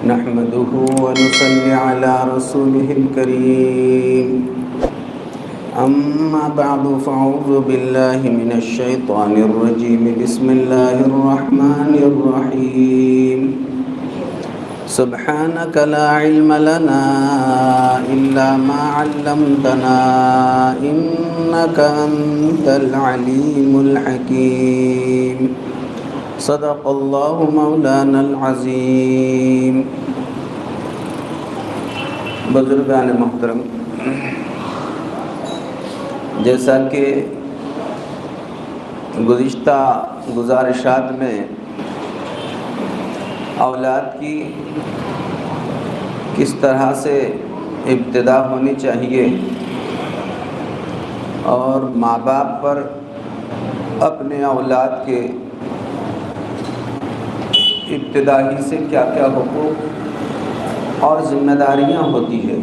نحمده ونصلي على رسوله الكريم أما بعد فأعوذ بالله من الشيطان الرجيم بسم الله الرحمن الرحيم سبحانك لا علم لنا إلا ما علمتنا إنك أنت العليم الحكيم صدق اللہ مولانا العظیم۔ بزرگان محترم، جیسا کہ گزشتہ گزارشات میں اولاد کی کس طرح سے ابتدا ہونی چاہیے اور ماں باپ پر اپنے اولاد کے ابتدائی سے کیا کیا حقوق اور ذمہ داریاں ہوتی ہے،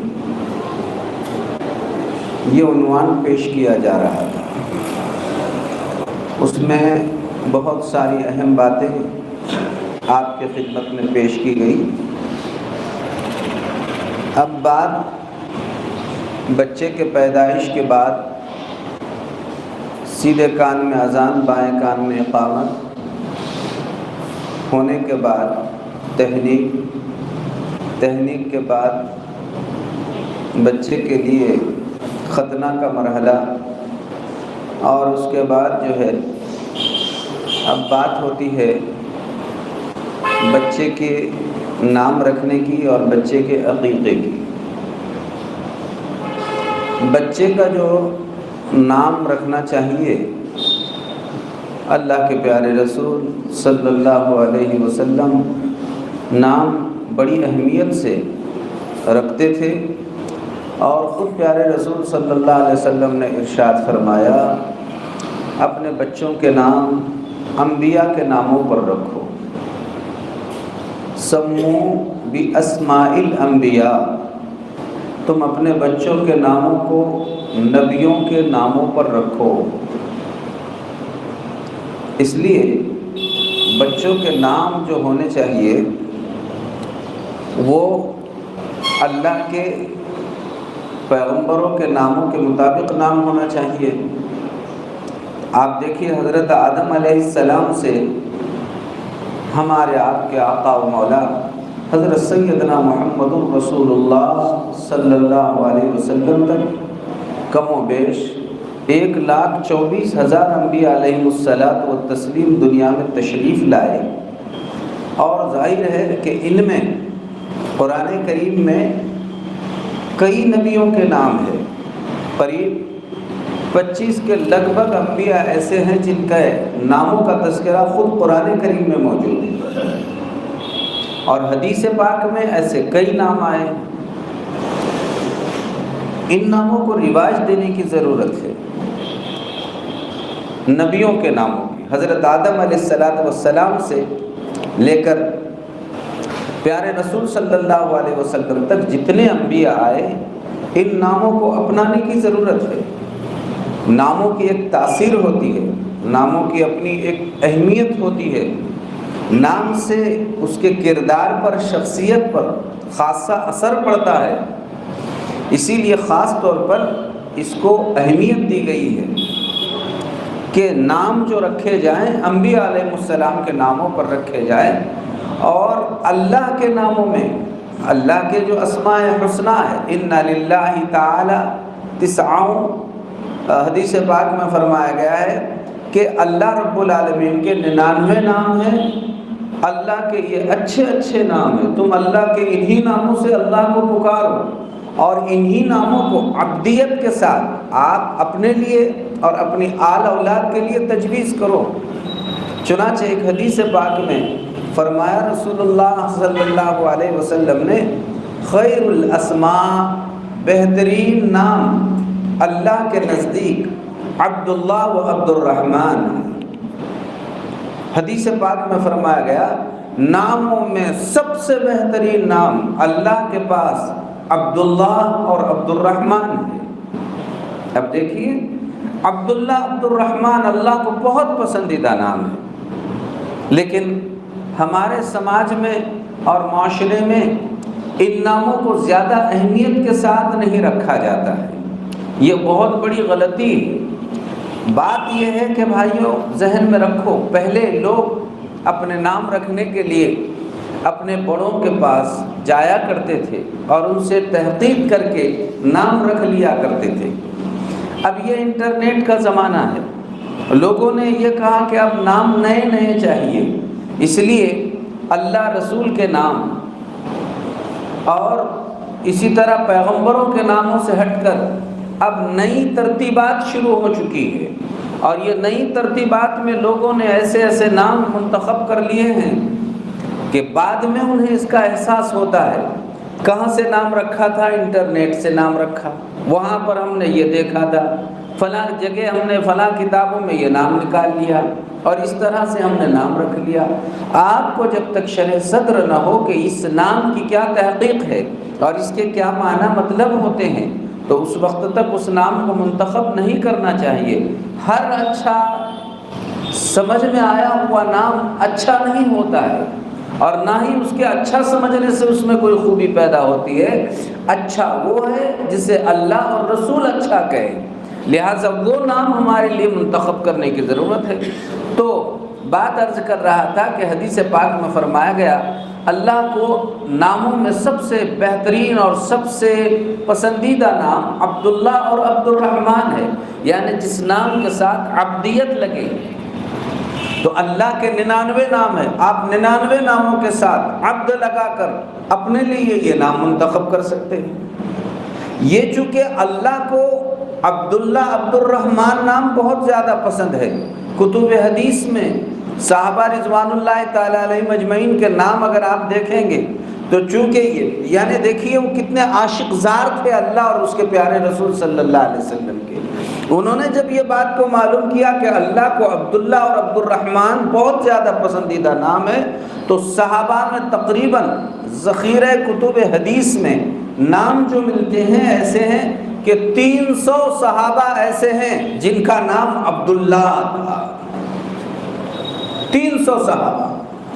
یہ عنوان پیش کیا جا رہا تھا۔ اس میں بہت ساری اہم باتیں آپ کے خدمت میں پیش کی گئی۔ اب بات بچے کے پیدائش کے بعد سیدھے کان میں اذان، بائیں کان میں اقامت ہونے کے بعد تہنیک کے بعد بچے کے لیے ختنہ کا مرحلہ، اور اس کے بعد جو ہے اب بات ہوتی ہے بچے کے نام رکھنے کی اور بچے کے عقیقے کی۔ بچے کا جو نام رکھنا چاہیے، اللہ کے پیارے رسول صلی اللہ علیہ وسلم نام بڑی اہمیت سے رکھتے تھے، اور خود پیارے رسول صلی اللہ علیہ وسلم نے ارشاد فرمایا اپنے بچوں کے نام انبیاء کے ناموں پر رکھو، سمو باسماء الانبیاء، تم اپنے بچوں کے ناموں کو نبیوں کے ناموں پر رکھو۔ اس لیے بچوں کے نام جو ہونے چاہیے وہ اللہ کے پیغمبروں کے ناموں کے مطابق نام ہونا چاہیے۔ آپ دیکھیے حضرت آدم علیہ السلام سے ہمارے آپ کے آقا و مولا حضرت سیدنا محمد رسول اللہ صلی اللہ علیہ وسلم تک کم و بیش 1,24,000 انبیاء علیہ الصلاۃ والتسلیم دنیا میں تشریف لائے، اور ظاہر ہے کہ ان میں قرآن کریم میں کئی نبیوں کے نام ہیں، قریب 25 کے لگ بھگ انبیاء ایسے ہیں جن کا ناموں کا تذکرہ خود قرآن کریم میں موجود ہے، اور حدیث پاک میں ایسے کئی نام آئے۔ ان ناموں کو رواج دینے کی ضرورت ہے، نبیوں کے ناموں کی۔ حضرت آدم علیہ السلام سے لے کر پیارے رسول صلی اللہ علیہ وسلم تک جتنے انبیاء آئے، ان ناموں کو اپنانے کی ضرورت ہے۔ ناموں کی ایک تاثیر ہوتی ہے، ناموں کی اپنی ایک اہمیت ہوتی ہے، نام سے اس کے کردار پر، شخصیت پر خاصا اثر پڑتا ہے، اسی لیے خاص طور پر اس کو اہمیت دی گئی ہے کہ نام جو رکھے جائیں انبیاء علیہ السلام کے ناموں پر رکھے جائیں، اور اللہ کے ناموں میں اللہ کے جو اسماء حسنیٰ ہے، ان للہ تعالی 9، حدیث پاک میں فرمایا گیا ہے کہ اللہ رب العالمین کے 99 نام ہیں، اللہ کے یہ اچھے اچھے نام ہیں، تم اللہ کے انہی ناموں سے اللہ کو پکارو، اور انہی ناموں کو عبدیت کے ساتھ آپ اپنے لیے اور اپنی آل اولاد کے لیے تجویز کرو۔ چنانچہ ایک حدیث پاک میں فرمایا رسول اللہ صلی اللہ علیہ وسلم نے خیر الاسماء، بہترین نام اللہ کے نزدیک عبداللہ و عبد الرحمن۔ حدیث پاک میں فرمایا گیا ناموں میں سب سے بہترین نام اللہ کے پاس عبداللہ اور عبد الرحمن ہے۔ اب دیکھیے عبداللہ عبد الرحمن اللہ کو بہت پسندیدہ نام ہے، لیکن ہمارے سماج میں اور معاشرے میں ان ناموں کو زیادہ اہمیت کے ساتھ نہیں رکھا جاتا ہے، یہ بہت بڑی غلطی ہے۔ بات یہ ہے کہ بھائیوں ذہن میں رکھو، پہلے لوگ اپنے نام رکھنے کے لیے اپنے بڑوں کے پاس جایا کرتے تھے اور ان سے تحقیق کر کے نام رکھ لیا کرتے تھے۔ اب یہ انٹرنیٹ کا زمانہ ہے، لوگوں نے یہ کہا کہ اب نام نئے نئے چاہیے، اس لیے اللہ رسول کے نام اور اسی طرح پیغمبروں کے ناموں سے ہٹ کر اب نئی ترتیبات شروع ہو چکی ہے، اور یہ نئی ترتیبات میں لوگوں نے ایسے ایسے نام منتخب کر لیے ہیں کہ بعد میں انہیں اس کا احساس ہوتا ہے کہاں سے نام رکھا تھا، انٹرنیٹ سے نام رکھا، وہاں پر ہم نے یہ دیکھا تھا، فلاں جگہ ہم نے فلاں کتابوں میں یہ نام نکال لیا اور اس طرح سے ہم نے نام رکھ لیا۔ آپ کو جب تک شرح صدر نہ ہو کہ اس نام کی کیا تحقیق ہے اور اس کے کیا معنی مطلب ہوتے ہیں، تو اس وقت تک اس نام کو منتخب نہیں کرنا چاہیے۔ ہر اچھا سمجھ میں آیا ہوا نام اچھا نہیں ہوتا ہے، اور نہ ہی اس کے اچھا سمجھنے سے اس میں کوئی خوبی پیدا ہوتی ہے۔ اچھا وہ ہے جسے اللہ اور رسول اچھا کہے، لہٰذا وہ نام ہمارے لیے منتخب کرنے کی ضرورت ہے۔ تو بات عرض کر رہا تھا کہ حدیث پاک میں فرمایا گیا اللہ کو ناموں میں سب سے بہترین اور سب سے پسندیدہ نام عبداللہ اور عبد الرحمن ہے، یعنی جس نام کے ساتھ عبدیت لگے۔ تو اللہ کے 99 نام ہیں، آپ 99 ناموں کے ساتھ عبد لگا کر اپنے لیے یہ نام منتخب کر سکتے ہیں۔ یہ چونکہ اللہ کو عبداللہ عبد الرحمن نام بہت زیادہ پسند ہے، کتب حدیث میں صحابہ رضوان اللہ تعالیٰ علیہ مجمعین کے نام اگر آپ دیکھیں گے تو چونکہ یہ یعنی دیکھیے وہ کتنے عاشق زار تھے اللہ اور اس کے پیارے رسول صلی اللہ علیہ وسلم کے۔ انہوں نے جب یہ بات کو معلوم کیا کہ اللہ کو عبداللہ اور عبد الرحمن بہت زیادہ پسندیدہ نام ہے، تو صحابہ میں تقریباً ذخیرہ کتب حدیث میں نام جو ملتے ہیں ایسے ہیں کہ 300 صحابہ ایسے ہیں جن کا نام عبداللہ تھا، 300 صحابہ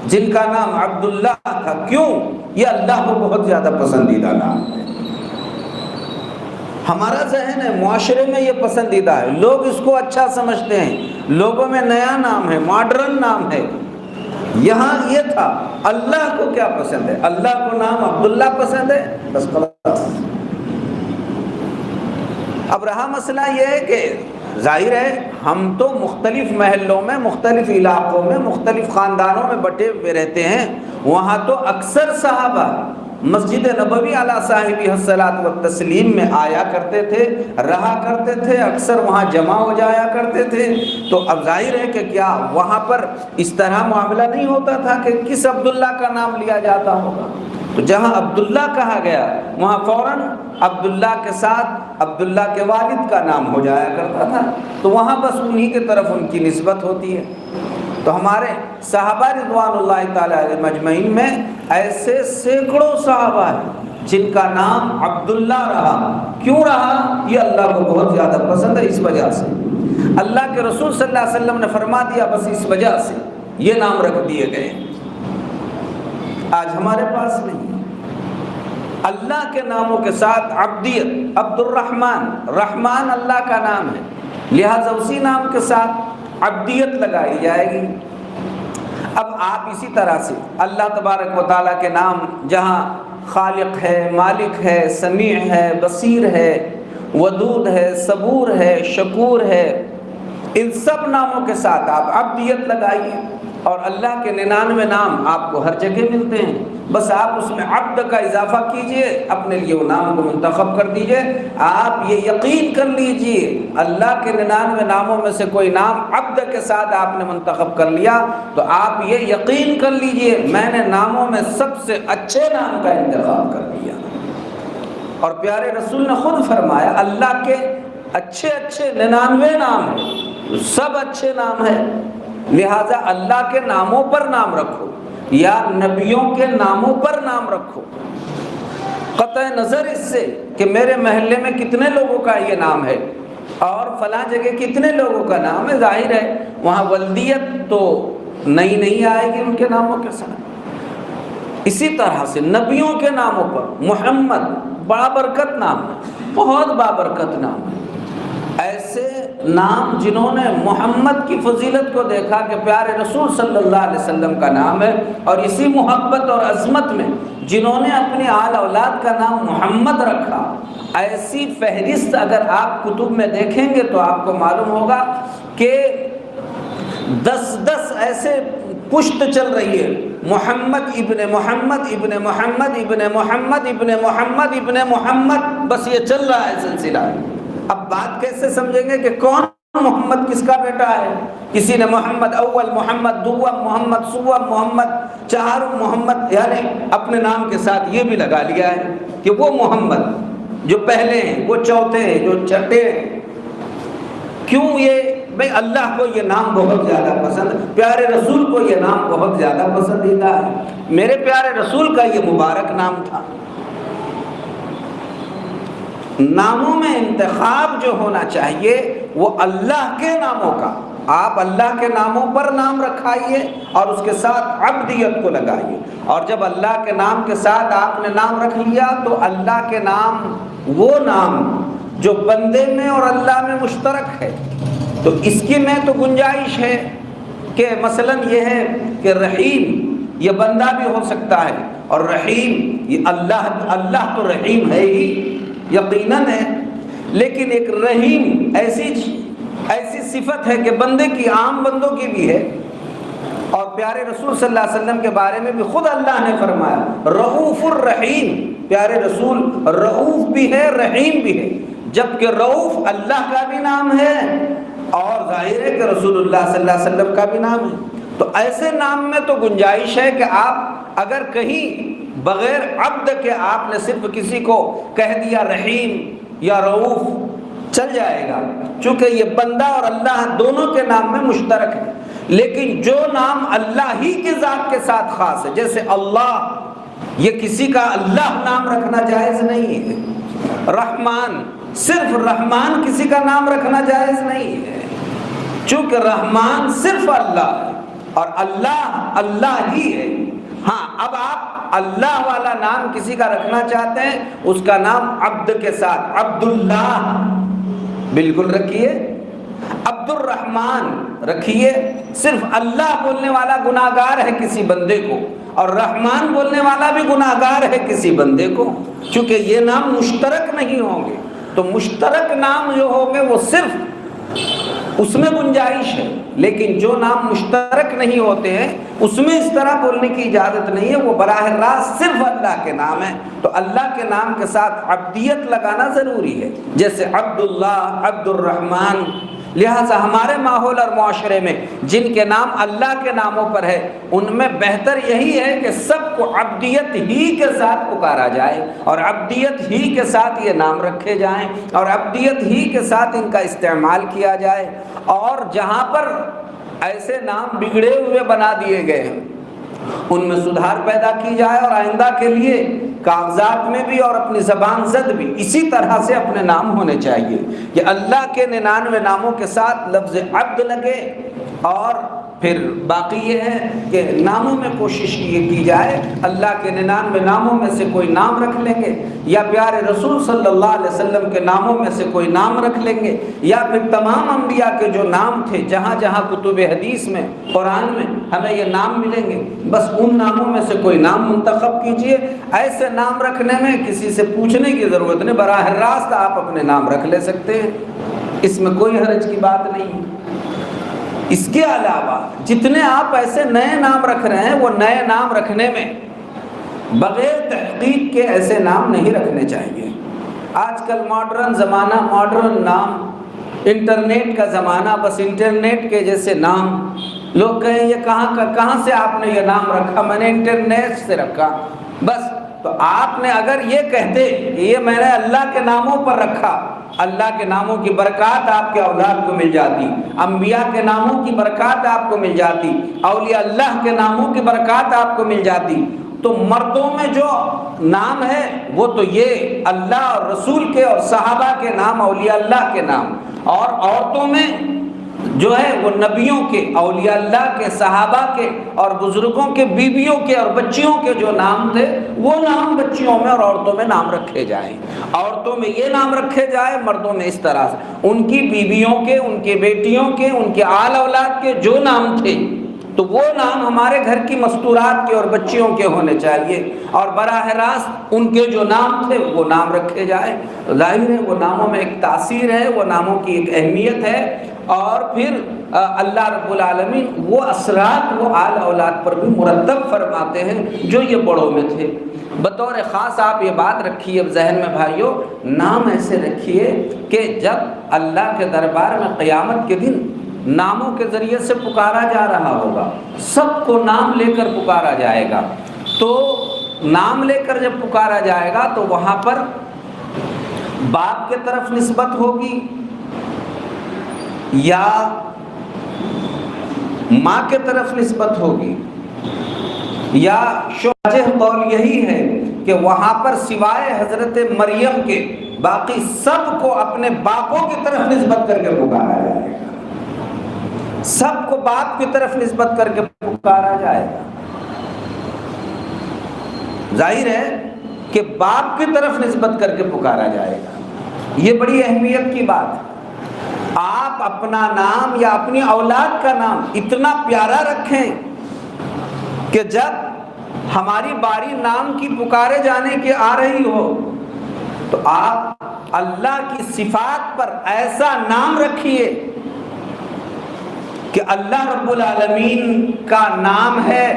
جن کا نام عبداللہ تھا۔ کیوں؟ یہ اللہ کو بہت زیادہ پسندیدہ نام ہے۔ ہمارا ذہن ہے معاشرے میں یہ پسندیدہ ہے، لوگ اس کو اچھا سمجھتے ہیں، لوگوں میں نیا نام ہے، ماڈرن نام ہے۔ یہاں یہ تھا اللہ کو کیا پسند ہے، اللہ کو نام عبداللہ پسند ہے، بس خلاص۔ اب رہا مسئلہ یہ ہے کہ ظاہر ہے ہم تو مختلف محلوں میں، مختلف علاقوں میں، مختلف خاندانوں میں بٹے ہوئے رہتے ہیں، وہاں تو اکثر صحابہ مسجد نبوی علی صاحبہ الصلاۃ والتسلیم میں آیا کرتے تھے، رہا کرتے تھے، اکثر وہاں جمع ہو جایا کرتے تھے۔ تو اب ظاہر ہے کہ کیا وہاں پر اس طرح معاملہ نہیں ہوتا تھا کہ کس عبداللہ کا نام لیا جاتا ہوگا؟ تو جہاں عبداللہ کہا گیا وہاں فوراً عبداللہ کے ساتھ عبداللہ کے والد کا نام ہو جایا کرتا تھا، تو وہاں بس انہی کی طرف ان کی نسبت ہوتی ہے۔ تو ہمارے صحابہ رضوان اللہ تعالیٰ علیہ مجمعین میں ایسے سینکڑوں صحابہ ہیں جن کا نام عبداللہ رہا۔ کیوں رہا؟ یہ اللہ کو بہت زیادہ پسند ہے، اس وجہ سے اللہ کے رسول صلی اللہ علیہ وسلم نے فرما دیا، بس اس وجہ سے یہ نام رکھ دیے گئے۔ آج ہمارے پاس نہیں، اللہ کے ناموں کے ساتھ عبدیت، عبد الرحمن، رحمان اللہ کا نام ہے، لہٰذا اسی نام کے ساتھ عبدیت لگائی جائے گی۔ اب آپ اسی طرح سے اللہ تبارک و تعالیٰ کے نام جہاں خالق ہے، مالک ہے، سمیع ہے، بصیر ہے، ودود ہے، صبور ہے، شکور ہے، ان سب ناموں کے ساتھ آپ عبدیت لگائیے، اور اللہ کے 99 نام آپ کو ہر جگہ ملتے ہیں، بس آپ اس میں عبد کا اضافہ کیجئے، اپنے لیے وہ نام کو منتخب کر دیجئے۔ آپ یہ یقین کر لیجئے اللہ کے 99 ناموں میں سے کوئی نام عبد کے ساتھ آپ نے منتخب کر لیا تو آپ یہ یقین کر لیجئے میں نے ناموں میں سب سے اچھے نام کا انتخاب کر لیا۔ اور پیارے رسول نے خود فرمایا اللہ کے اچھے 99 نام ہیں، سب اچھے نام ہیں، لہٰذا اللہ کے ناموں پر نام رکھو یا نبیوں کے ناموں پر نام رکھو، قطع نظر اس سے کہ میرے محلے میں کتنے لوگوں کا یہ نام ہے اور فلاں جگہ کتنے لوگوں کا نام ہے۔ ظاہر ہے وہاں ولدیت تو نہیں آئے گی ان کے ناموں کے ساتھ۔ اسی طرح سے نبیوں کے ناموں پر محمد بڑا برکت نام ہے، بہت بابرکت نام ہے۔ ایسے نام جنہوں نے محمد کی فضیلت کو دیکھا کہ پیارے رسول صلی اللہ علیہ وسلم کا نام ہے، اور اسی محبت اور عظمت میں جنہوں نے اپنی آل اولاد کا نام محمد رکھا، ایسی فہرست اگر آپ کتب میں دیکھیں گے تو آپ کو معلوم ہوگا کہ 10 ایسے پشت چل رہی ہے، محمد ابن محمد ابن محمد ابن محمد ابن محمد ابن محمد، بس یہ چل رہا ہے سلسلہ۔ اب بات کیسے سمجھیں گے کہ کون محمد کس کا بیٹا ہے؟ کسی نے محمد اول، محمد دوم، محمد سوم، محمد چہارم، محمد، یعنی اپنے نام کے ساتھ یہ بھی لگا لیا ہے کہ وہ محمد جو پہلے ہیں، وہ چوتھے ہیں، جو چھٹے ہیں۔ کیوں یہ؟ بھئی اللہ کو یہ نام بہت زیادہ پسند، پیارے رسول کو یہ نام بہت زیادہ پسندیدہ ہے۔ میرے پیارے رسول کا یہ مبارک نام تھا۔ ناموں میں انتخاب جو ہونا چاہیے وہ اللہ کے ناموں کا، آپ اللہ کے ناموں پر نام رکھائیے اور اس کے ساتھ عبدیت کو لگائیے، اور جب اللہ کے نام کے ساتھ آپ نے نام رکھ لیا تو اللہ کے نام وہ نام جو بندے میں اور اللہ میں مشترک ہے، تو اس کی میں تو گنجائش ہے کہ مثلا یہ ہے کہ رحیم یہ بندہ بھی ہو سکتا ہے، اور رحیم یہ اللہ تو رحیم ہے ہی یقیناً ہے، لیکن ایک رحیم ایسی صفت ہے کہ بندے کی، عام بندوں کی بھی ہے۔ اور پیارے رسول صلی اللہ علیہ وسلم کے بارے میں بھی خود اللہ نے فرمایا رؤوف الرحیم، پیارے رسول رؤوف بھی ہے، رحیم بھی ہے، جبکہ رؤوف اللہ کا بھی نام ہے اور ظاہر ہے کہ رسول اللہ صلی اللہ علیہ وسلم کا بھی نام ہے۔ تو ایسے نام میں تو گنجائش ہے کہ آپ اگر کہیں بغیر عبد کے آپ نے صرف کسی کو کہہ دیا رحیم یا رؤوف، چل جائے گا، چونکہ یہ بندہ اور اللہ دونوں کے نام میں مشترک ہے۔ لیکن جو نام اللہ ہی کی ذات کے ساتھ خاص ہے، جیسے اللہ، یہ کسی کا اللہ نام رکھنا جائز نہیں ہے۔ رحمان، صرف رحمان کسی کا نام رکھنا جائز نہیں ہے، چونکہ رحمان صرف اللہ ہے اور اللہ ہی ہے۔ ہاں، اب آپ اللہ والا نام کسی کا رکھنا چاہتے ہیں، اس کا نام عبد کے ساتھ عبداللہ بالکل رکھیے، عبد الرحمن رکھیے۔ صرف اللہ بولنے والا گناہگار ہے کسی بندے کو، اور رحمان بولنے والا بھی گناہگار ہے کسی بندے کو، چونکہ یہ نام مشترک نہیں ہوں گے۔ تو مشترک نام جو ہوں گے وہ صرف اس میں گنجائش ہے، لیکن جو نام مشترک نہیں ہوتے ہیں اس میں اس طرح بولنے کی اجازت نہیں ہے، وہ براہ راست صرف اللہ کے نام ہے۔ تو اللہ کے نام کے ساتھ عبدیت لگانا ضروری ہے، جیسے عبداللہ، عبد الرحمن۔ لہٰذا ہمارے ماحول اور معاشرے میں جن کے نام اللہ کے ناموں پر ہے، ان میں بہتر یہی ہے کہ سب کو عبدیت ہی کے ساتھ پکارا جائے، اور عبدیت ہی کے ساتھ یہ نام رکھے جائیں، اور عبدیت ہی کے ساتھ ان کا استعمال کیا جائے۔ اور جہاں پر ایسے نام بگڑے ہوئے بنا دیے گئے ہیں ان میں سدھار پیدا کی جائے، اور آئندہ کے لیے کاغذات میں بھی اور اپنی زبان زد بھی اسی طرح سے اپنے نام ہونے چاہیے کہ اللہ کے 99 ناموں کے ساتھ لفظ عبد لگے، اور پھر باقی یہ ہے کہ ناموں میں کوشش یہ کی جائے اللہ کے 99 ناموں میں سے کوئی نام رکھ لیں گے، یا پیارے رسول صلی اللہ علیہ وسلم کے ناموں میں سے کوئی نام رکھ لیں گے، یا پھر تمام انبیاء کے جو نام تھے جہاں جہاں کتب حدیث میں، قرآن میں ہمیں یہ نام ملیں گے، بس ان ناموں میں سے کوئی نام منتخب کیجئے۔ ایسے نام رکھنے میں کسی سے پوچھنے کی ضرورت نہیں، براہ راست آپ اپنے نام رکھ لے سکتے ہیں، اس میں کوئی حرج کی بات نہیں۔ اس کے علاوہ جتنے آپ ایسے نئے نام رکھ رہے ہیں، وہ نئے نام رکھنے میں بغیر تحقیق کے ایسے نام نہیں رکھنے چاہیے۔ آج کل ماڈرن زمانہ، ماڈرن نام، انٹرنیٹ کا زمانہ، بس انٹرنیٹ کے جیسے نام، لوگ کہیں یہ کہاں سے آپ نے یہ نام رکھا؟ میں نے انٹرنیٹ سے رکھا، بس۔ تو آپ نے اگر یہ کہتے کہ یہ میں نے اللہ کے ناموں پر رکھا، اللہ کے ناموں کی برکات آپ کے اولاد کو مل جاتی، انبیاء کے ناموں کی برکات آپ کو مل جاتی، اولیاء اللہ کے ناموں کی برکات آپ کو مل جاتی، تو مردوں میں جو نام ہے وہ تو یہ اللہ اور رسول کے اور صحابہ کے نام، اولیاء اللہ کے نام، اور عورتوں میں جو ہے وہ نبیوں کے، اولیاء اللہ کے، صحابہ کے اور بزرگوں کے بیویوں کے اور بچیوں کے جو نام تھے وہ نام بچیوں میں اور عورتوں میں نام رکھے جائیں۔ عورتوں میں یہ نام رکھے جائے، مردوں میں اس طرح سے، ان کی بیویوں کے، ان کے بیٹیوں کے، ان کے آل اولاد کے جو نام تھے تو وہ نام ہمارے گھر کی مستورات کے اور بچیوں کے ہونے چاہیے، اور براہ راست ان کے جو نام تھے وہ نام رکھے جائیں۔ ظاہر ہے وہ ناموں میں ایک تاثیر ہے، وہ ناموں کی ایک اہمیت ہے، اور پھر اللہ رب العالمین وہ اثرات وہ آل اولاد پر بھی مرتب فرماتے ہیں جو یہ بڑوں میں تھے۔ بطور خاص آپ یہ بات رکھیے ذہن میں بھائیوں، نام ایسے رکھیے کہ جب اللہ کے دربار میں قیامت کے دن ناموں کے ذریعے سے پکارا جا رہا ہوگا، سب کو نام لے کر پکارا جائے گا، تو نام لے کر جب پکارا جائے گا تو وہاں پر باپ کے طرف نسبت ہوگی یا ماں کے طرف نسبت ہوگی، یا شوجہ قول یہی ہے کہ وہاں پر سوائے حضرت مریم کے باقی سب کو اپنے باپوں کی طرف نسبت کر کے پکارا جائے گا، سب کو باپ کی طرف نسبت کر کے پکارا جائے گا۔ ظاہر ہے کہ باپ کی طرف نسبت کر کے پکارا جائے گا، یہ بڑی اہمیت کی بات ہے۔ آپ اپنا نام یا اپنی اولاد کا نام اتنا پیارا رکھیں کہ جب ہماری باری نام کی پکارے جانے کی آ رہی ہو تو آپ اللہ کی صفات پر ایسا نام رکھیے کہ اللہ رب العالمین کا نام ہے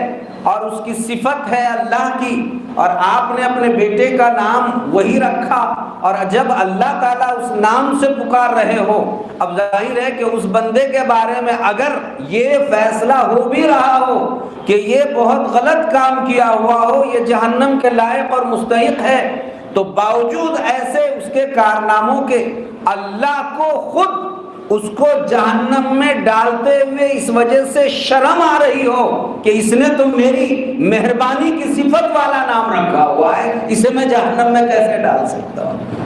اور اس کی صفت ہے اللہ کی، اور آپ نے اپنے بیٹے کا نام وہی رکھا، اور جب اللہ تعالیٰ اس نام سے پکار رہے ہو، اب ظاہر ہے کہ اس بندے کے بارے میں اگر یہ فیصلہ ہو بھی رہا ہو کہ یہ بہت غلط کام کیا ہوا ہو، یہ جہنم کے لائق اور مستحق ہے، تو باوجود ایسے اس کے کارناموں کے اللہ کو خود اس کو جہنم میں ڈالتے ہوئے اس وجہ سے شرم آ رہی ہو کہ اس نے تو میری مہربانی کی صفت والا نام رکھا ہوا ہے، اسے میں جہنم میں کیسے ڈال سکتا ہوں۔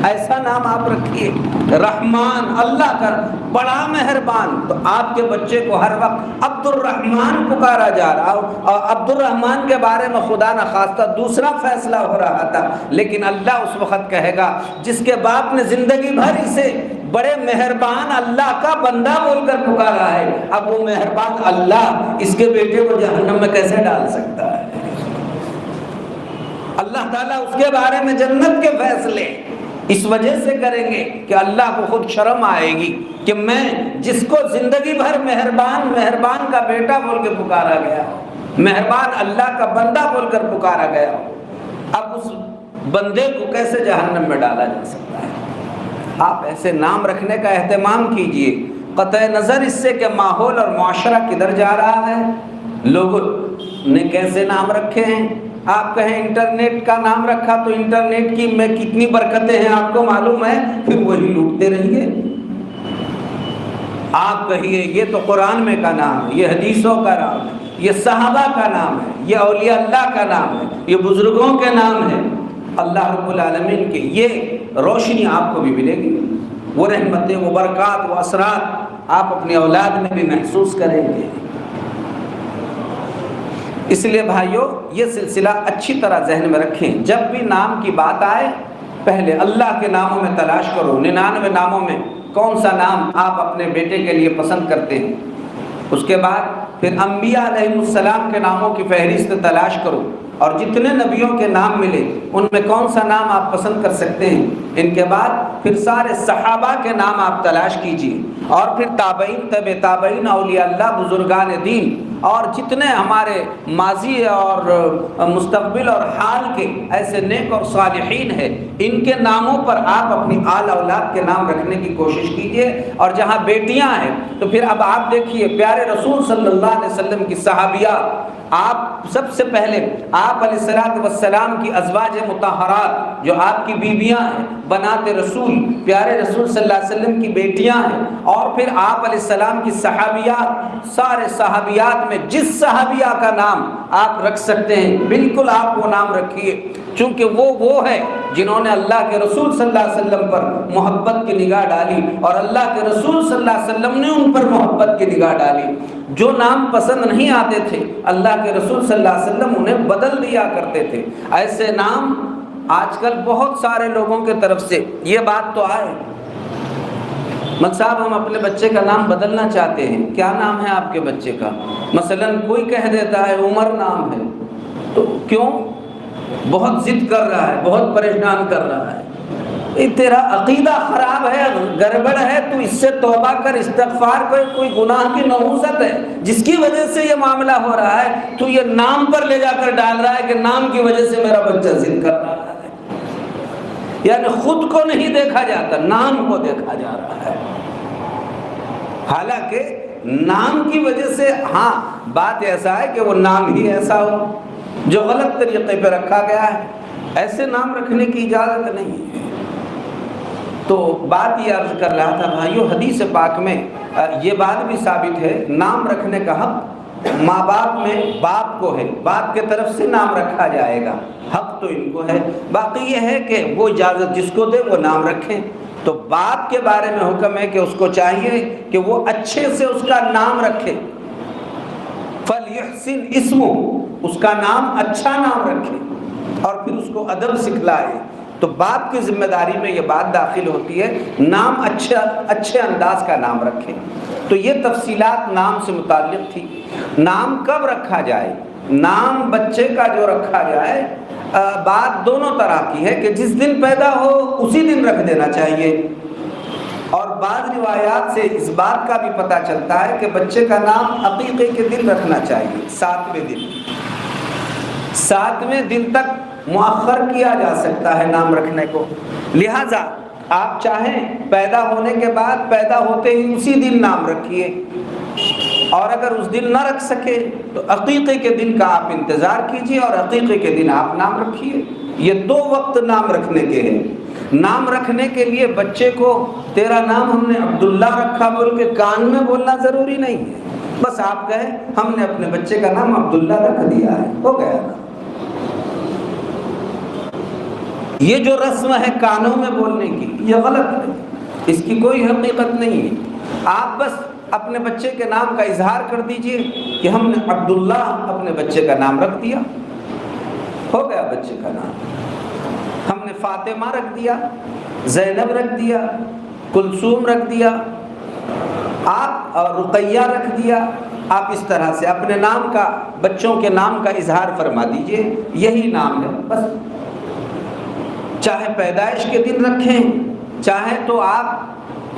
ایسا نام آپ رکھیے، رحمان، اللہ کا بڑا مہربان، تو آپ کے بچے کو ہر وقت عبد الرحمن پکارا جا رہا ہو، اور عبد الرحمن کے بارے میں خدا نخواستہ دوسرا فیصلہ ہو رہا تھا، لیکن اللہ اس وقت کہے گا جس کے باپ نے زندگی بھر اسے بڑے مہربان اللہ کا بندہ بول کر پکارا ہے، اب وہ مہربان اللہ اس کے بیٹے کو جہنم میں کیسے ڈال سکتا ہے؟ اللہ تعالیٰ اس کے بارے میں جنت کے فیصلے اس وجہ سے کریں گے کہ اللہ کو خود شرم آئے گی کہ میں جس کو زندگی بھر مہربان مہربان کا بیٹا بول کے پکارا گیا، مہربان اللہ کا بندہ بول کر پکارا گیا، اب اس بندے کو کیسے جہنم میں ڈالا جا سکتا ہے؟ آپ ایسے نام رکھنے کا اہتمام کیجئے، قطع نظر اس سے کہ ماحول اور معاشرہ کدھر جا رہا ہے، لوگوں نے کیسے نام رکھے ہیں۔ آپ کہیں انٹرنیٹ کا نام رکھا تو انٹرنیٹ کی میں کتنی برکتیں ہیں آپ کو معلوم ہے، پھر وہی لوٹتے رہیے۔ آپ کہیے یہ تو قرآن میں کا نام ہے، یہ حدیثوں کا نام ہے، یہ صحابہ کا نام ہے، یہ اولیاء اللہ کا نام ہے، یہ بزرگوں کے نام ہے، اللہ رب العالمین کے یہ روشنی آپ کو بھی ملے گی، وہ رحمتیں، وہ برکات، وہ اثرات آپ اپنی اولاد میں بھی محسوس کریں گے۔ اس لیے بھائیوں یہ سلسلہ اچھی طرح ذہن میں رکھیں، جب بھی نام کی بات آئے پہلے اللہ کے ناموں میں تلاش کرو، 99 ناموں میں کون سا نام آپ اپنے بیٹے کے لیے پسند کرتے ہیں، اس کے بعد پھر انبیاء علیہ السلام کے ناموں کی فہرست تلاش کرو، اور جتنے نبیوں کے نام ملے ان میں کون سا نام آپ پسند کر سکتے ہیں، ان کے بعد پھر سارے صحابہ کے نام آپ تلاش کیجیے، اور پھر تابعین، تبع تابعین، اولیاء اللہ، بزرگان دین، اور جتنے ہمارے ماضی اور مستقبل اور حال کے ایسے نیک اور صالحین ہیں، ان کے ناموں پر آپ اپنی آل اولاد کے نام رکھنے کی کوشش کیجیے۔ اور جہاں بیٹیاں ہیں تو پھر اب آپ دیکھیے پیارے رسول صلی اللہ علیہ وسلم کی صحابیات، آپ سب سے پہلے آپ علیہ الصلوۃ والسلام کی ازواج مطہرات جو آپ کی بیویاں ہیں، بنات رسول، پیارے رسول صلی اللہ علیہ وسلم کی بیٹیاں ہیں، اور پھر آپ علیہ السلام کی صحابیات، سارے صحابیات میں جس صحابیہ کا نام آپ رکھ سکتے ہیں بالکل آپ وہ نام رکھیے، چونکہ وہ ہے جنہوں نے اللہ کے رسول صلی اللہ علیہ وسلم پر محبت کی نگاہ ڈالی اور اللہ کے رسول صلی اللہ علیہ وسلم نے ان پر محبت کی نگاہ ڈالی۔ جو نام پسند نہیں آتے تھے اللہ کے رسول صلی اللہ علیہ وسلم انہیں بدل دیا کرتے تھے۔ ایسے نام آج کل بہت سارے لوگوں کے طرف سے یہ بات تو آئے، مت صاحب ہم اپنے بچے کا نام بدلنا چاہتے ہیں، کیا نام ہے آپ کے بچے کا؟ مثلا کوئی کہہ دیتا ہے عمر نام ہے، تو کیوں؟ بہت ضد کر رہا ہے، بہت پریشان کر رہا ہے۔ تیرا عقیدہ خراب ہے، گڑبڑ ہے، تو اس سے توبہ کر، استغفار کر، کوئی گناہ کی نحوست ہے جس کی وجہ سے یہ معاملہ ہو رہا ہے، تو یہ نام پر لے جا کر ڈال رہا ہے کہ نام کی وجہ سے میرا بچہ ضد کر رہا ہے۔ یعنی خود کو نہیں دیکھا جاتا، نام کو دیکھا جا رہا ہے۔ حالانکہ نام کی وجہ سے ہاں بات ایسا ہے کہ وہ نام ہی ایسا ہو جو غلط طریقے پہ رکھا گیا ہے، ایسے نام رکھنے کی اجازت نہیں ہے۔ تو بات یہ عرض کر رہا تھا بھائیو، حدیث پاک میں یہ بات بھی ثابت ہے، نام رکھنے کا حق ماں باپ میں باپ کو ہے، باپ کے طرف سے نام رکھا جائے گا، حق تو ان کو ہے۔ باقی یہ ہے کہ وہ اجازت جس کو دے وہ نام رکھیں۔ تو باپ کے بارے میں حکم ہے کہ اس کو چاہیے کہ وہ اچھے سے اس کا نام رکھے، فَلْيُحْسِنْ اسْمُهُ، اس کا نام اچھا نام رکھے اور پھر اس کو ادب سکھلائے۔ تو باپ کی ذمہ داری میں یہ بات داخل ہوتی ہے، نام اچھے انداز کا نام رکھے۔ تو یہ تفصیلات نام سے متعلق تھی۔ نام کب رکھا جائے؟ نام بچے کا جو رکھا جائے، بات دونوں طرح کی ہے کہ جس دن پیدا ہو اسی دن رکھ دینا چاہیے، اور بعض روایات سے اس بات کا بھی پتہ چلتا ہے کہ بچے کا نام عقیقے کے دن رکھنا چاہیے، 7ویں دن۔ 7ویں دن تک مؤخر کیا جا سکتا ہے نام رکھنے کو، لہٰذا آپ چاہیں پیدا ہونے کے بعد پیدا ہوتے ہی اسی دن نام رکھیے، اور اگر اس دن نہ رکھ سکے تو عقیقے کے دن کا آپ انتظار کیجئے اور عقیقے کے دن آپ نام رکھیے۔ یہ 2 وقت نام رکھنے کے ہیں۔ نام رکھنے کے لیے بچے کو تیرا نام ہم نے عبداللہ رکھا بول کے کان میں بولنا ضروری نہیں ہے، بس آپ کہیں ہم نے اپنے بچے کا نام عبداللہ رکھ دیا ہے، ہو گیا نا۔ یہ جو رسم ہے کانوں میں بولنے کی، یہ غلط ہے، اس کی کوئی حقیقت نہیں ہے۔ آپ بس اپنے بچے کے نام کا اظہار کر دیجئے کہ ہم نے عبداللہ اپنے بچے کا نام رکھ دیا، ہو گیا بچے کا نام۔ ہم نے فاطمہ رکھ دیا، زینب رکھ دیا، کلثوم رکھ دیا، آپ اور رقیہ رکھ دیا۔ آپ اس طرح سے اپنے نام کا، بچوں کے نام کا اظہار فرما دیجئے، یہی نام ہے بس۔ چاہے پیدائش کے دن رکھیں، چاہے تو آپ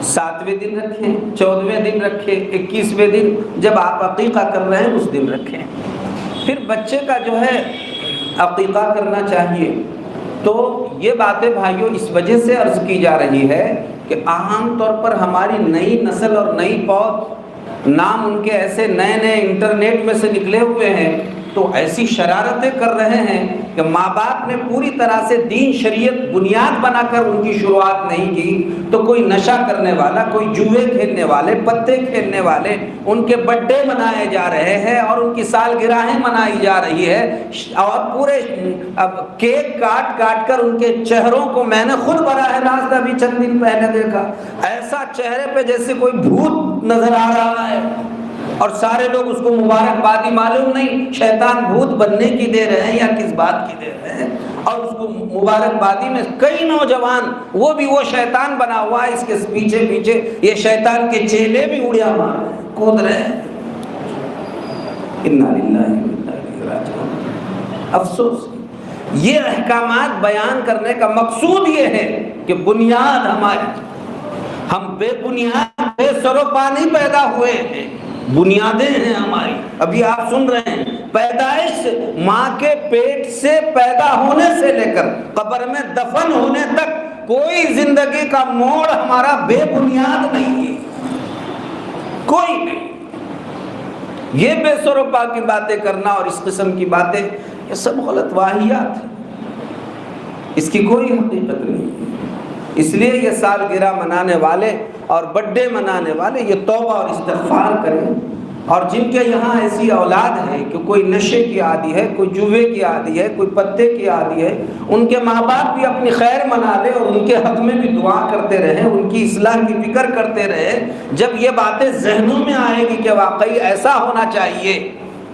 7ویں دن رکھیں، 14ویں دن رکھیں، 21ویں دن جب آپ عقیقہ کر رہے ہیں اس دن رکھیں۔ پھر بچے کا جو ہے عقیقہ کرنا چاہیے۔ تو یہ باتیں بھائیوں اس وجہ سے عرض کی جا رہی ہے کہ عام طور پر ہماری نئی نسل اور نئی پود نام ان کے ایسے نئے نئے انٹرنیٹ میں سے نکلے ہوئے ہیں، تو ایسی شرارتیں کر رہے ہیں کہ ماں باپ نے پوری طرح سے دین شریعت بنیاد بنا کر ان کی شروعات نہیں کی، تو کوئی نشہ کرنے والا، کوئی جوئے کھیلنے والے، پتے کھیلنے والے، ان کے برتھ ڈے منائے جا رہے ہیں اور ان کی سالگرہیں منائی جا رہی ہے، اور پورے کیک کاٹ کاٹ کر ان کے چہروں کو میں نے خود براہ راست ابھی چند دن پہلے دیکھا، ایسا چہرے پہ جیسے کوئی بھوت نظر آ رہا ہے، اور سارے لوگ اس کو مبارکبادی، معلوم نہیں شیطان بھوت بننے کی دے رہے ہیں یا کس بات کی دے رہے ہیں، اور اس کو مبارکبادی میں کئی نوجوان، وہ بھی وہ شیطان بنا ہوا ہے، اس کے پیچھے پیچھے یہ شیطان کے چیلے بھی اڑیا مار رہے ہیں، کود رہے ہیں۔ انا للہ و انا الیہ راجعون۔ افسوس، یہ احکامات بیان کرنے کا مقصود یہ ہے کہ بنیاد ہماری، ہم بے بنیاد بے سر و پا نہیں پیدا ہوئے ہیں، بنیادیں ہیں ہماری۔ ابھی آپ سن رہے ہیں، پیدائش ماں کے پیٹ سے پیدا ہونے سے لے کر قبر میں دفن ہونے تک کوئی زندگی کا موڑ ہمارا بے بنیاد نہیں ہے، کوئی نہیں۔ یہ بے سر و پا کی باتیں کرنا اور اس قسم کی باتیں، یہ سب غلط واہیات ہیں، اس کی کوئی حقیقت نہیں ہے۔ اس لیے یہ سالگرہ منانے والے اور برتھ ڈے منانے والے یہ توبہ اور استغفار کریں اور جن کے یہاں ایسی اولاد ہے کہ کوئی نشے کی عادی ہے، کوئی جوے کی عادی ہے، کوئی پتے کی عادی ہے، ان کے ماں باپ بھی اپنی خیر منا لے اور ان کے حق میں بھی دعا کرتے رہے، ان کی اصلاح کی فکر کرتے رہے۔ جب یہ باتیں ذہنوں میں آئے گی کہ واقعی ایسا ہونا چاہیے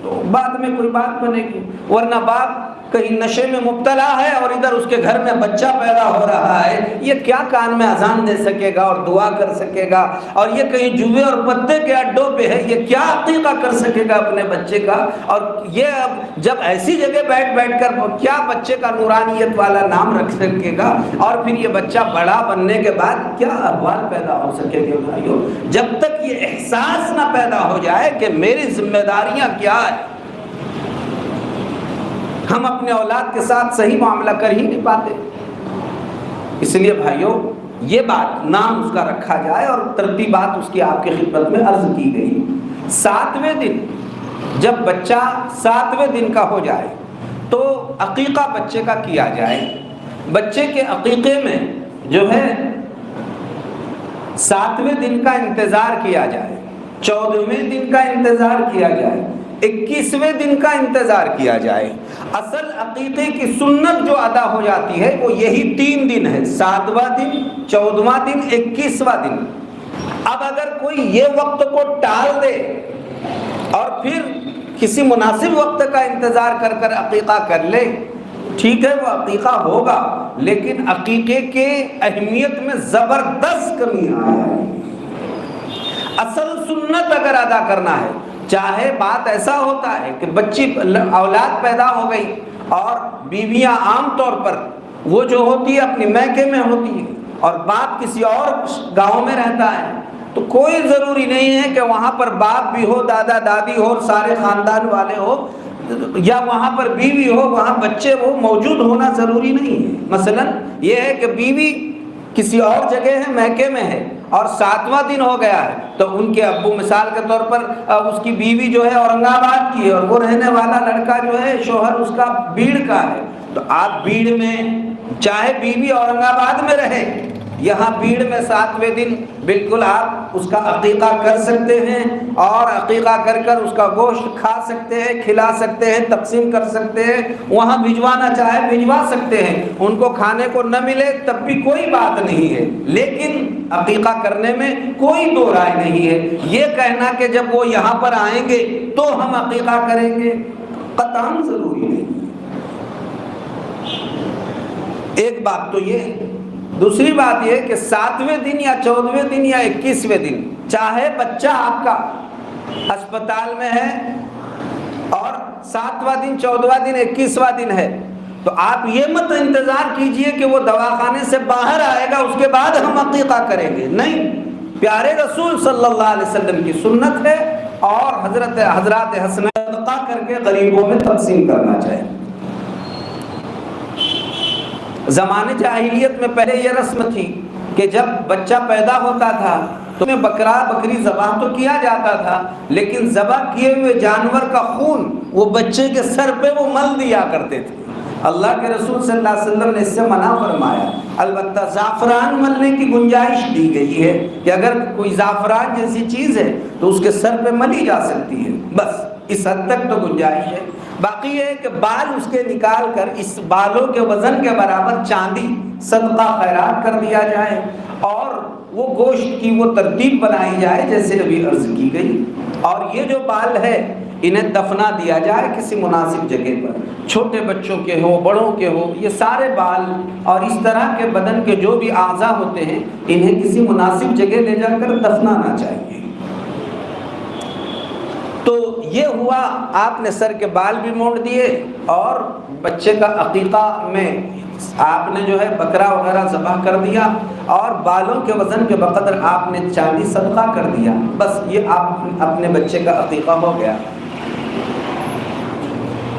تو بعد میں کوئی بات بنے گی، ورنہ باپ کہیں نشے میں مبتلا ہے اور ادھر اس کے گھر میں بچہ پیدا ہو رہا ہے، یہ کیا کان میں اذان دے سکے گا اور دعا کر سکے گا؟ اور یہ کہیں جوے اور پتے کے اڈوں پہ ہے، یہ کیا عقیقہ کر سکے گا اپنے بچے کا؟ اور یہ اب جب ایسی جگہ بیٹھ کر کیا بچے کا نورانیت والا نام رکھ سکے گا؟ اور پھر یہ بچہ بڑا بننے کے بعد کیا احوال پیدا ہو سکے گے؟ بھائیو، جب تک یہ احساس نہ پیدا ہو جائے کہ میری ذمہ داریاں کیا ہے، ہم اپنے اولاد کے ساتھ صحیح معاملہ کر ہی نہیں پاتے۔ اس لیے بھائیو، یہ بات نام اس کا رکھا جائے اور ترتیبات اس کی آپ کی خدمت میں عرض کی گئی۔ 7ویں دن جب بچہ 7ویں دن کا ہو جائے تو عقیقہ بچے کا کیا جائے۔ بچے کے عقیقے میں جو ہے 7ویں دن کا انتظار کیا جائے، 14ویں دن کا انتظار کیا جائے، 21ویں دن کا انتظار کیا جائے۔ اصل عقیقے کی سنت جو ادا ہو جاتی ہے وہ یہی 3 دن ہے، 7واں دن، 14واں دن، 21واں دن۔ اب اگر کوئی یہ وقت کو ٹال دے اور پھر کسی مناسب وقت کا انتظار کر عقیقہ کر لے، ٹھیک ہے، وہ عقیقہ ہوگا، لیکن عقیقے کے اہمیت میں زبردست کمی آیا ہے۔ اصل سنت اگر ادا کرنا ہے، چاہے بات ایسا ہوتا ہے کہ بچی اولاد پیدا ہو گئی اور بیویاں عام طور پر وہ جو ہوتی ہے اپنی میکے میں ہوتی ہے اور باپ کسی اور گاؤں میں رہتا ہے، تو کوئی ضروری نہیں ہے کہ وہاں پر باپ بھی ہو، دادا دادی ہو، سارے خاندان والے ہو، یا وہاں پر بیوی ہو، وہاں بچے ہو، موجود ہونا ضروری نہیں ہے۔ مثلا یہ ہے کہ بیوی کسی اور جگہ ہے، میکے میں ہے، اور 7واں دن ہو گیا ہے، تو ان کے ابو مثال کے طور پر اس کی بیوی جو ہے اورنگ آباد کی ہے اور وہ رہنے والا لڑکا جو ہے شوہر اس کا بیڑ کا ہے، تو آپ بیڑ میں، چاہے بیوی اورنگ آباد میں رہے، یہاں بیڑ میں 7ویں دن بالکل آپ اس کا عقیقہ کر سکتے ہیں، اور عقیقہ کر اس کا گوشت کھا سکتے ہیں، کھلا سکتے ہیں، تقسیم کر سکتے ہیں، وہاں بھجوانا چاہے بھجوا سکتے ہیں، ان کو کھانے کو نہ ملے تب بھی کوئی بات نہیں ہے، لیکن عقیقہ کرنے میں کوئی دو رائے نہیں ہے۔ یہ کہنا کہ جب وہ یہاں پر آئیں گے تو ہم عقیقہ کریں گے، قطعاً ضروری نہیں۔ ایک بات تو یہ، دوسری بات یہ کہ 7ویں دن یا 14ویں دن یا 21ویں دن، چاہے بچہ آپ کا اسپتال میں ہے اور 7واں دن، 14واں دن، 21واں دن ہے، تو آپ یہ مت انتظار کیجئے کہ وہ دواخانے سے باہر آئے گا اس کے بعد ہم عقیقہ کریں گے، نہیں۔ پیارے رسول صلی اللہ علیہ وسلم کی سنت ہے، اور حضرات حسنین صدقہ کر کے غریبوں میں تقسیم کرنا چاہیے۔ زمانے جاہلیت میں پہلے یہ رسم تھی کہ جب بچہ پیدا ہوتا تھا تو میں بکرا بکری ذبح تو کیا جاتا تھا، لیکن ذبح کیے ہوئے جانور کا خون وہ بچے کے سر پہ وہ مل دیا کرتے تھے۔ اللہ کے رسول صلی اللہ علیہ وسلم نے اس سے منع فرمایا۔ البتہ زعفران ملنے کی گنجائش دی گئی ہے کہ اگر کوئی زعفران جیسی چیز ہے تو اس کے سر پہ ملی جا سکتی ہے، بس اس حد تک تو گنجائش ہے۔ باقی یہ ہے کہ بال اس کے نکال کر اس بالوں کے وزن کے برابر چاندی صدقہ خیرات کر دیا جائے، اور وہ گوشت کی وہ ترتیب بنائی جائے جیسے ابھی عرض کی گئی، اور یہ جو بال ہے انہیں دفنا دیا جائے کسی مناسب جگہ پر، چھوٹے بچوں کے ہو، بڑوں کے ہو، یہ سارے بال اور اس طرح کے بدن کے جو بھی اعضاء ہوتے ہیں انہیں کسی مناسب جگہ لے جا کر دفنانا چاہیے۔ تو یہ ہوا، آپ نے سر کے بال بھی مونڈ دیے، اور بچے کا عقیقہ میں آپ نے جو ہے بکرا وغیرہ ذبح کر دیا، اور بالوں کے وزن کے بقدر آپ نے چاندی صدقہ کر دیا، بس یہ آپ اپنے بچے کا عقیقہ ہو گیا۔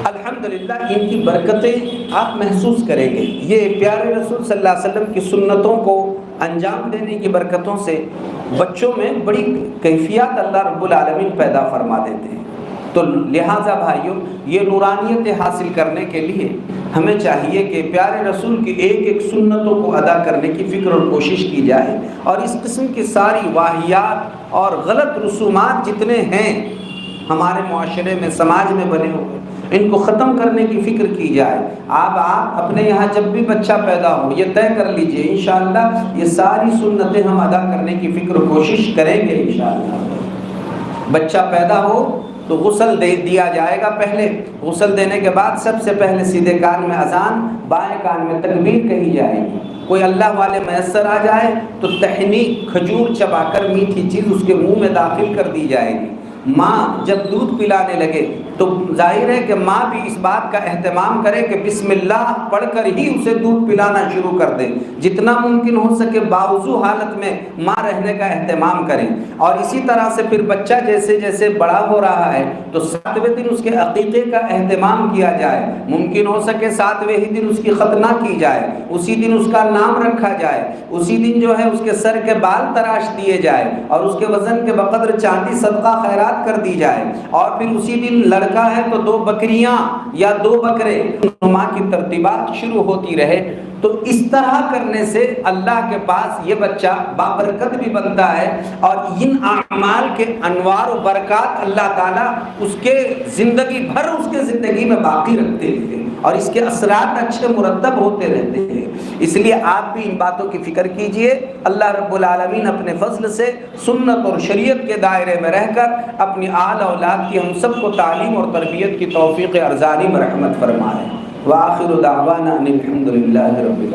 الحمدللہ ان کی برکتیں آپ محسوس کریں گے۔ یہ پیارے رسول صلی اللہ علیہ وسلم کی سنتوں کو انجام دینے کی برکتوں سے بچوں میں بڑی کیفیات اللہ رب العالمین پیدا فرما دیتے ہیں۔ تو لہٰذا بھائیوں، یہ نورانیت حاصل کرنے کے لیے ہمیں چاہیے کہ پیارے رسول کی ایک ایک سنتوں کو ادا کرنے کی فکر اور کوشش کی جائے، اور اس قسم کی ساری واہیات اور غلط رسومات جتنے ہیں ہمارے معاشرے میں سماج میں بنے ہوئے، ان کو ختم کرنے کی فکر کی جائے۔ آپ اپنے یہاں جب بھی بچہ پیدا ہو یہ طے کر لیجئے انشاءاللہ یہ ساری سنتیں ہم ادا کرنے کی فکر و کوشش کریں گے انشاءاللہ۔ بچہ پیدا ہو تو غسل دیا جائے گا، پہلے غسل دینے کے بعد سب سے پہلے سیدھے کان میں اذان، بائیں کان میں تکبیر کہی جائے گی۔ کوئی اللہ والے میسر آ جائے تو تہنی کھجور چبا کر میٹھی چیز اس کے منہ میں داخل کر دی جائے گی۔ ماں جب دودھ پلانے لگے تو ظاہر ہے کہ ماں بھی اس بات کا اہتمام کرے کہ بسم اللہ پڑھ کر ہی اسے دودھ پلانا شروع کر دے، جتنا ممکن ہو سکے باوضو حالت میں ماں رہنے کا اہتمام کریں۔ اور اسی طرح سے پھر بچہ جیسے جیسے بڑا ہو رہا ہے تو 7ویں دن اس کے عقیقے کا اہتمام کیا جائے، ممکن ہو سکے 7ویں ہی دن اس کی ختنہ کی جائے، اسی دن اس کا نام رکھا جائے، اسی دن جو ہے اس کے سر کے بال تراش دیے جائے اور اس کے وزن کے بقدر چاندی صدقہ خیرات کر دی جائے، اور پھر اسی دن لڑکا ہے تو 2 بکریاں یا 2 بکرے ماں کی ترتیبات شروع ہوتی رہے۔ تو اس طرح کرنے سے اللہ کے پاس یہ بچہ بابرکت بھی بنتا ہے، اور ان اعمال کے انوار و برکات اللہ تعالیٰ اس کے زندگی بھر اس کے زندگی میں باقی رکھتے ہیں، اور اس کے اثرات اچھے مرتب ہوتے رہتے ہیں۔ اس لیے آپ بھی ان باتوں کی فکر کیجئے۔ اللہ رب العالمین اپنے فضل سے سنت اور شریعت کے دائرے میں رہ کر اپنی آل اولاد کی ہم سب کو تعلیم اور تربیت کی توفیق ارزانی میں رحمت فرمائے۔ وآخر دعوانا ان الحمد للہ رب العالمین۔